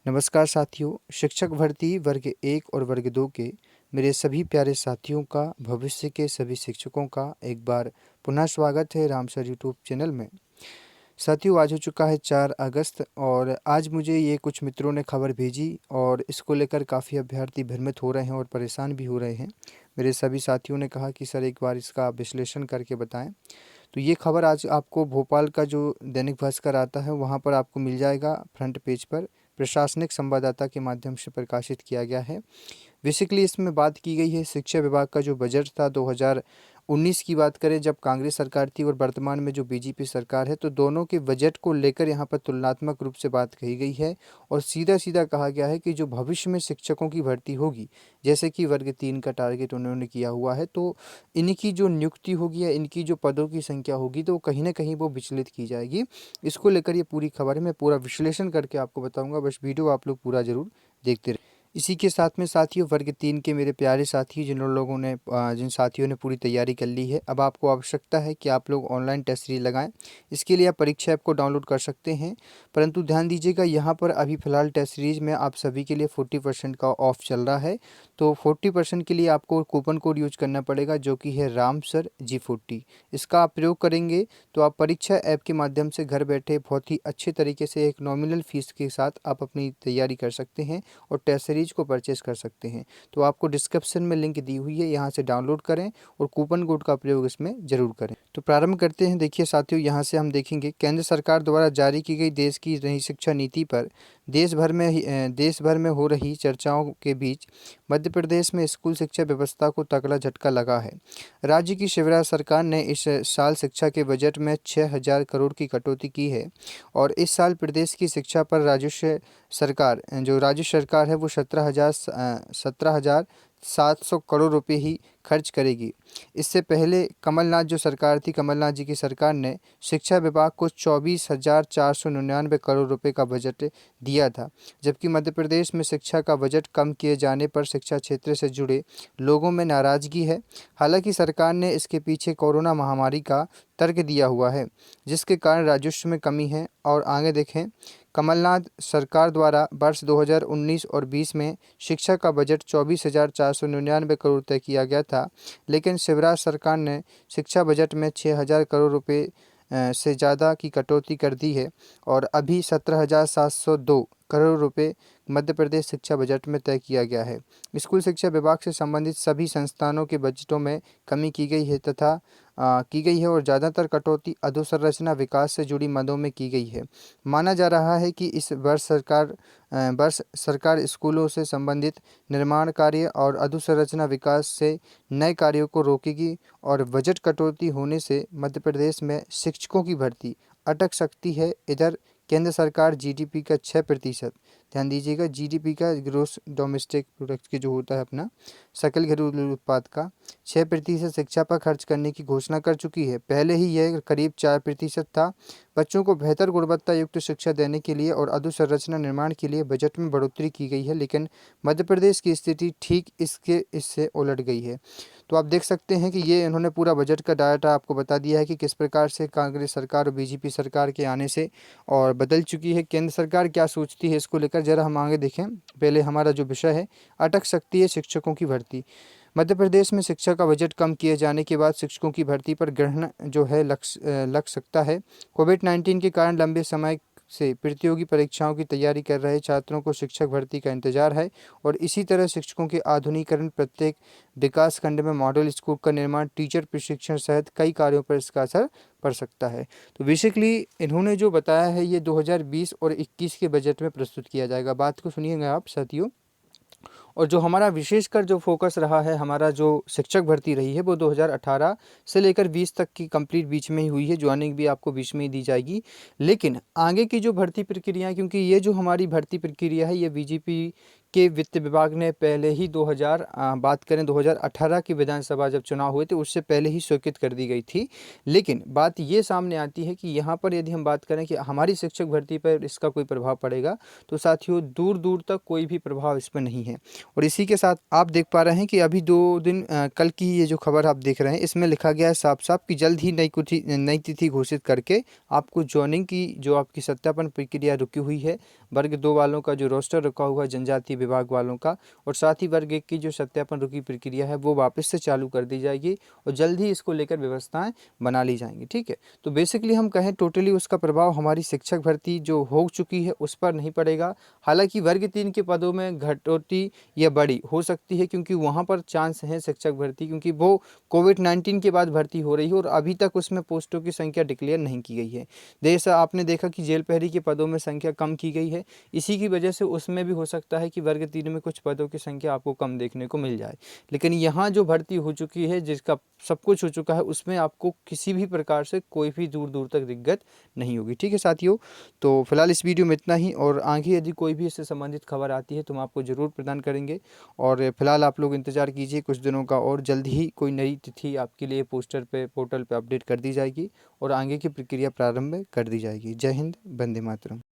नमस्कार साथियों, शिक्षक भर्ती वर्ग 1 और वर्ग 2 के मेरे सभी प्यारे साथियों का, भविष्य के सभी शिक्षकों का एक बार पुनः स्वागत है राम सर यूट्यूब चैनल में। साथियों, आज हो चुका है 4 अगस्त और आज मुझे ये कुछ मित्रों ने खबर भेजी और इसको लेकर काफ़ी अभ्यर्थी भ्रमित हो रहे हैं और परेशान भी हो रहे हैं। मेरे सभी साथियों ने कहा कि सर एक बार इसका विश्लेषण करके बताएं। तो ये खबर आज आपको भोपाल का जो दैनिक भास्कर आता है वहाँ पर आपको मिल जाएगा। फ्रंट पेज पर प्रशासनिक संवाददाता के माध्यम से प्रकाशित किया गया है। बेसिकली इसमें बात की गई है शिक्षा विभाग का जो बजट था 2019 की बात करें जब कांग्रेस सरकार थी और वर्तमान में जो बीजेपी सरकार है, तो दोनों के बजट को लेकर यहाँ पर तुलनात्मक रूप से बात कही गई है और सीधा सीधा कहा गया है कि जो भविष्य में शिक्षकों की भर्ती होगी, जैसे कि वर्ग 3 का टारगेट उन्होंने किया हुआ है, तो इनकी जो नियुक्ति होगी या इनकी जो पदों की संख्या होगी तो कहीं ना कहीं वो विचलित की जाएगी। इसको लेकर ये पूरी खबर है, मैं पूरा विश्लेषण करके आपको बताऊंगा, बस वीडियो आप लोग पूरा जरूर देखते रहे। इसी के साथ में साथियों, वर्ग 3 के मेरे प्यारे साथी जिन साथियों ने पूरी तैयारी कर ली है, अब आपको आवश्यकता है कि आप लोग ऑनलाइन टेस्ट सीरीज लगाएं। इसके लिए आप परीक्षा ऐप को डाउनलोड कर सकते हैं, परंतु ध्यान दीजिएगा यहाँ पर अभी फ़िलहाल टेस्ट सीरीज में आप सभी के लिए 40% का ऑफ चल रहा है। तो 40% के लिए आपको कूपन कोड यूज करना पड़ेगा जो कि है राम सर G40। इसका आप प्रयोग करेंगे तो आप परीक्षा ऐप के माध्यम से घर बैठे बहुत ही अच्छे तरीके से एक नॉमिनल फीस के साथ आप अपनी तैयारी कर सकते हैं और टेस्ट सीरीज को परचेस कर सकते हैं। तो आपको डिस्क्रिप्शन में लिंक दी हुई है, यहाँ से डाउनलोड करें और कूपन कोड का प्रयोग इसमें जरूर करें। तो प्रारंभ करते हैं। देखिए साथियों, यहाँ से हम देखेंगे केंद्र सरकार द्वारा जारी की गई देश की नई शिक्षा नीति पर देश भर में हो रही चर्चाओं के बीच मध्य प्रदेश में स्कूल शिक्षा व्यवस्था को तगड़ा झटका लगा है। राज्य की शिवराज सरकार ने इस साल शिक्षा के बजट में 6,000 करोड़ की कटौती की है और इस साल प्रदेश की शिक्षा पर राज्य सरकार है वो 17,700 करोड़ रुपए ही खर्च करेगी। इससे पहले कमलनाथ जो सरकार थी, कमलनाथ जी की सरकार ने शिक्षा विभाग को 24,499 करोड़ रुपए का बजट दिया था, जबकि मध्य प्रदेश में शिक्षा का बजट कम किए जाने पर शिक्षा क्षेत्र से जुड़े लोगों में नाराजगी है। हालांकि सरकार ने इसके पीछे कोरोना महामारी का तर्क दिया हुआ है, जिसके कारण राजस्व में कमी है। और आगे देखें, कमलनाथ सरकार द्वारा वर्ष 2019 और 20 में शिक्षा का बजट 24,499 करोड़ तय किया गया था, लेकिन शिवराज सरकार ने शिक्षा बजट में 6,000 करोड़ रुपए से ज़्यादा की कटौती कर दी है और अभी 17,702 करोड़ रुपए मध्य प्रदेश शिक्षा बजट में तय किया गया है। स्कूल शिक्षा विभाग से संबंधित सभी संस्थानों के बजटों में कमी की गई है और ज़्यादातर कटौती अधोसंरचना विकास से जुड़ी मदों में की गई है। माना जा रहा है कि इस वर्ष सरकार स्कूलों से संबंधित निर्माण कार्य और अधोसंरचना विकास से नए कार्यों को रोकेगी और बजट कटौती होने से मध्य प्रदेश में शिक्षकों की भर्ती अटक सकती है। इधर केंद्र सरकार जीडीपी का 6%, ध्यान दीजिएगा, जीडीपी का ग्रोस डोमेस्टिक प्रोडक्ट के जो होता है अपना सकल घरेलू उत्पाद का 6% शिक्षा पर खर्च करने की घोषणा कर चुकी है। पहले ही यह करीब 4% था। बच्चों को बेहतर गुणवत्ता युक्त शिक्षा देने के लिए और अधोसंरचना निर्माण के लिए बजट में बढ़ोतरी की गई है, लेकिन मध्य प्रदेश की स्थिति ठीक इससे उलट गई है। तो आप देख सकते हैं कि ये इन्होंने पूरा बजट का डाटा आपको बता दिया है कि किस प्रकार से कांग्रेस सरकार और बीजेपी सरकार के आने से और बदल चुकी है। केंद्र सरकार क्या सोचती है इसको लेकर जरा हम आगे देखें। पहले हमारा जो विषय है, अटक सकती है शिक्षकों की भर्ती। मध्य प्रदेश में शिक्षा का बजट कम किए जाने के बाद शिक्षकों की भर्ती पर ग्रहण जो है लग सकता है। कोविड-19 के कारण लंबे समय से प्रतियोगी परीक्षाओं की तैयारी कर रहे छात्रों को शिक्षक भर्ती का इंतजार है और इसी तरह शिक्षकों के आधुनिकीकरण, प्रत्येक विकास खंड में मॉडल स्कूल का निर्माण, टीचर प्रशिक्षण सहित कई कार्यों पर इसका असर पड़ सकता है। तो बेसिकली इन्होंने जो बताया है ये 2020 और 21 के बजट में प्रस्तुत किया जाएगा। बात को सुनिएगा आप साथियों। और जो हमारा विशेषकर जो फोकस रहा है, हमारा जो शिक्षक भर्ती रही है वो 2018 से लेकर 20 तक की कंप्लीट बीच में ही हुई है। ज्वाइनिंग भी आपको बीच में ही दी जाएगी, लेकिन आगे की जो भर्ती प्रक्रिया, क्योंकि ये जो हमारी भर्ती प्रक्रिया है ये बीजेपी के वित्त विभाग ने पहले ही बात करें 2018 की विधानसभा जब चुनाव हुए थे उससे पहले ही स्वीकृत कर दी गई थी। लेकिन बात ये सामने आती है कि यहाँ पर यदि हम बात करें कि हमारी शिक्षक भर्ती पर इसका कोई प्रभाव पड़ेगा, तो साथियों दूर दूर तक कोई भी प्रभाव इस पर नहीं है। और इसी के साथ आप देख पा रहे हैं कि अभी 2 दिन कल की ये जो खबर आप देख रहे हैं इसमें लिखा गया है साफ साफ कि जल्द ही नई तिथि घोषित करके आपको ज्वाइनिंग की जो आपकी सत्यापन प्रक्रिया रुकी हुई है वर्ग 2 वालों का जो रोस्टर रखा हुआ है जनजातीय विभाग वालों का, और साथ ही वर्ग 1 की जो सत्यापन रुकी प्रक्रिया है वो वापस से चालू कर दी जाएगी और जल्द ही इसको लेकर व्यवस्थाएं बना ली जाएंगी। ठीक है, तो बेसिकली हम कहें टोटली उसका प्रभाव हमारी शिक्षक भर्ती जो हो चुकी है उस पर नहीं पड़ेगा। हालांकि वर्ग 3 के पदों में घटोती या बड़ी हो सकती है, क्योंकि वहाँ पर चांस है शिक्षक भर्ती, क्योंकि वो कोविड-19 के बाद भर्ती हो रही है और अभी तक उसमें पोस्टों की संख्या डिक्लेयर नहीं की गई है। जैसा आपने देखा कि जेल प्रहरी के पदों में संख्या कम की गई है, इसी की वजह से उसमें भी हो सकता है कि वर्ग 3 में कुछ पदों की संख्या आपको कम देखने को मिल जाए। लेकिन यहाँ जो भर्ती हो चुकी है, जिसका सब कुछ हो चुका है, उसमें आपको किसी भी प्रकार से कोई भी दूर दूर तक दिक्कत नहीं होगी। ठीक है साथियों, तो फिलहाल इस वीडियो में इतना ही, और आगे यदि कोई भी इससे संबंधित खबर आती है तो हम आपको ज़रूर प्रदान करेंगे। और फिलहाल आप लोग इंतज़ार कीजिए कुछ दिनों का, और जल्द ही कोई नई तिथि आपके लिए पोर्टल पे अपडेट कर दी जाएगी और आगे की प्रक्रिया प्रारंभ कर दी जाएगी। जय हिंद, वंदे मातरम।